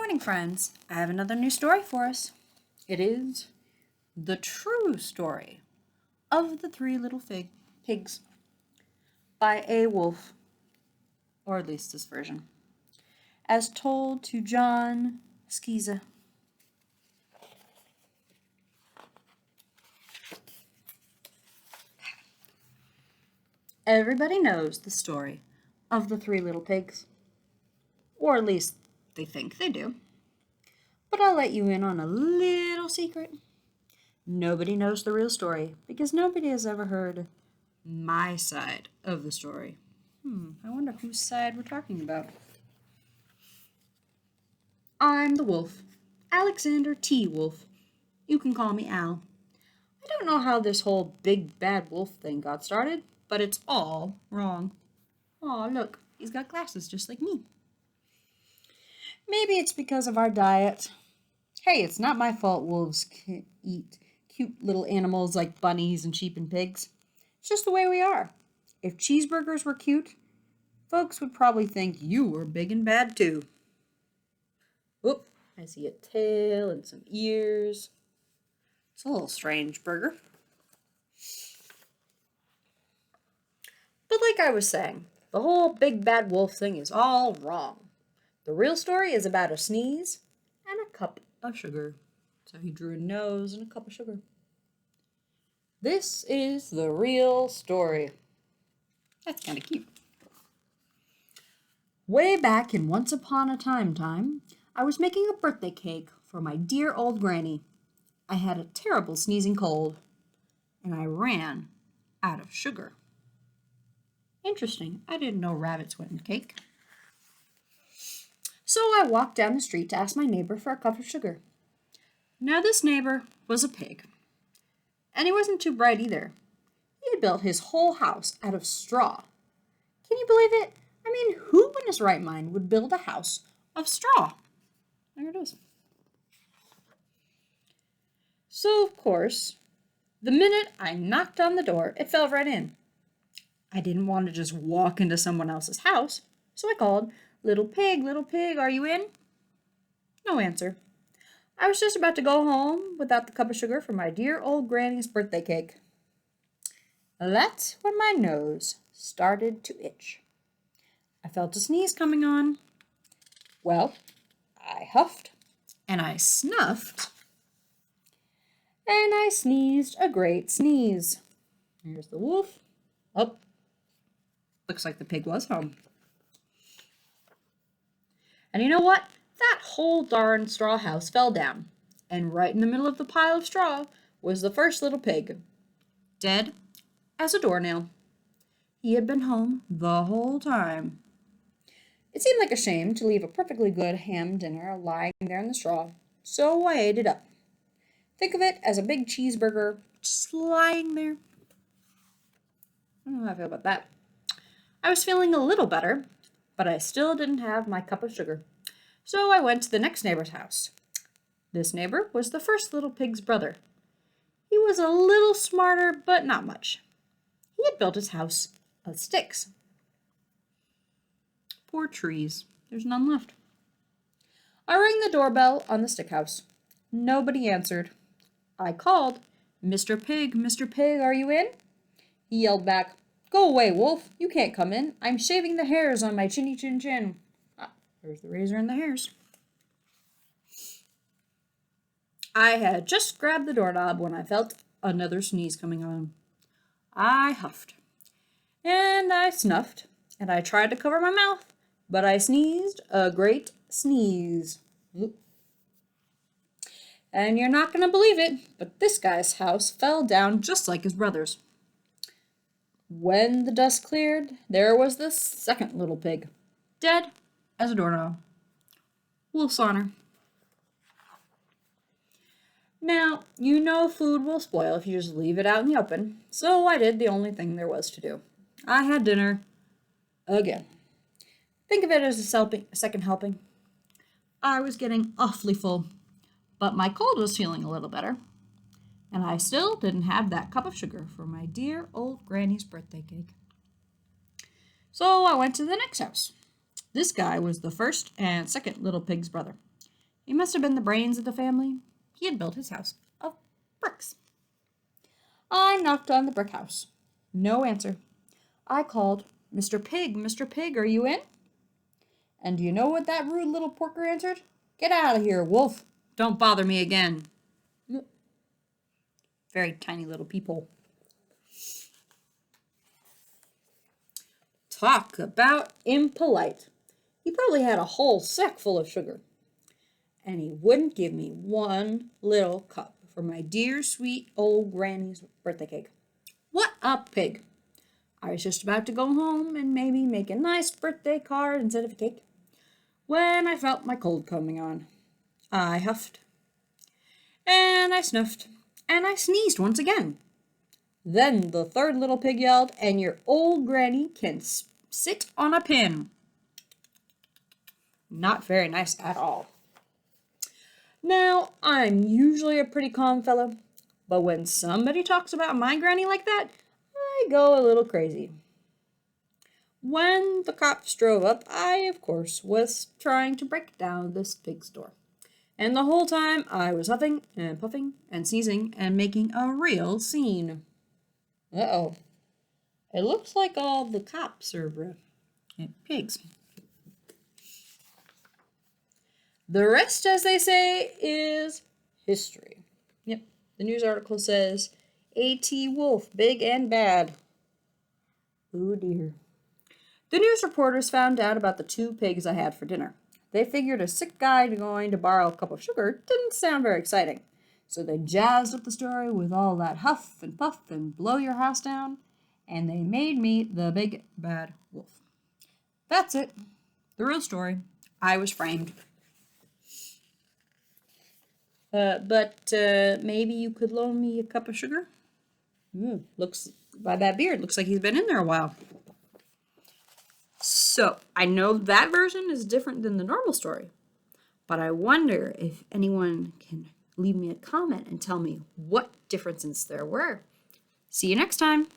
morning, friends. I have another new story for us. It is the true story of the three little pigs by a wolf, or at least this version, as told to John Scieszka. Everybody knows the story of the three little pigs, or at least they think they do. But I'll let you in on a little secret. Nobody knows the real story because nobody has ever heard my side of the story. I wonder whose side we're talking about. I'm the wolf, Alexander T. Wolf. You can call me Al. I don't know how this whole big bad wolf thing got started, but it's all wrong. Aw, look, he's got glasses just like me. Maybe it's because of our diet. Hey, it's not my fault wolves can eat cute little animals like bunnies and sheep and pigs. It's just the way we are. If cheeseburgers were cute, folks would probably think you were big and bad too. Oop, I see a tail and some ears. It's a little strange burger. But like I was saying, the whole big bad wolf thing is all wrong. The real story is about a sneeze and a cup of sugar. So he drew a nose and a cup of sugar. This is the real story. That's kind of cute. Way back in Once Upon a Time, I was making a birthday cake for my dear old granny. I had a terrible sneezing cold, and I ran out of sugar. Interesting, I didn't know rabbits went in cake. So I walked down the street to ask my neighbor for a cup of sugar. Now this neighbor was a pig, and he wasn't too bright either. He had built his whole house out of straw. Can you believe it? I mean, who in his right mind would build a house of straw? There it is. So, of course, the minute I knocked on the door, it fell right in. I didn't want to just walk into someone else's house, so I called, little pig, are you in?" No answer. I was just about to go home without the cup of sugar for my dear old granny's birthday cake. That's when my nose started to itch. I felt a sneeze coming on. Well, I huffed, and I snuffed, and I sneezed a great sneeze. Here's the wolf. Oh, looks like the pig was home. And you know what? That whole darn straw house fell down, and right in the middle of the pile of straw was the first little pig, dead as a doornail. He had been home the whole time. It seemed like a shame to leave a perfectly good ham dinner lying there in the straw, so I ate it up. Think of it as a big cheeseburger just lying there. I don't know how I feel about that. I was feeling a little better, but I still didn't have my cup of sugar. So I went to the next neighbor's house. This neighbor was the first little pig's brother. He was a little smarter, but not much. He had built his house of sticks. Poor trees. There's none left. I rang the doorbell on the stick house. Nobody answered. I called, Mr. Pig, are you in?" He yelled back, "Go away, wolf. You can't come in. I'm shaving the hairs on my chinny chin chin." There's the razor and the hairs. I had just grabbed the doorknob when I felt another sneeze coming on. I huffed, and I snuffed, and I tried to cover my mouth, but I sneezed a great sneeze. And you're not going to believe it, but this guy's house fell down just like his brother's. When the dust cleared, there was the second little pig, dead as a doornail. Wolf's honor. Now, you know food will spoil if you just leave it out in the open, so I did the only thing there was to do. I had dinner again. Think of it as a second helping. I was getting awfully full, but my cold was feeling a little better, and I still didn't have that cup of sugar for my dear old granny's birthday cake. So I went to the next house. This guy was the first and second little pig's brother. He must have been the brains of the family. He had built his house of bricks. I knocked on the brick house. No answer. I called, Mr. Pig, are you in? And do you know what that rude little porker answered? Get out of here, wolf. Don't bother me again. Very tiny little people. Talk about impolite. He probably had a whole sack full of sugar. And he wouldn't give me one little cup for my dear sweet old granny's birthday cake. What a pig! I was just about to go home and maybe make a nice birthday card instead of a cake when I felt my cold coming on. I huffed, and I sniffed, and I sneezed once again. Then the third little pig yelled, and your old granny can sit on a pin. Not very nice at all. Now, I'm usually a pretty calm fellow, but when somebody talks about my granny like that, I go a little crazy. When the cops drove up, I, of course, was trying to break down this pig's door. And the whole time, I was huffing and puffing and sneezing and making a real scene. Uh-oh. It looks like all the cops are pigs. The rest, as they say, is history. Yep, the news article says, A.T. Wolf, big and bad. Oh dear. The news reporters found out about the 2 pigs I had for dinner. They figured a sick guy going to borrow a cup of sugar didn't sound very exciting. So they jazzed up the story with all that huff and puff and blow your house down, and they made me the big bad wolf. That's it. The real story. I was framed. But maybe you could loan me a cup of sugar? Looks, by that beard, looks like he's been in there a while. So, I know that version is different than the normal story, but I wonder if anyone can leave me a comment and tell me what differences there were. See you next time.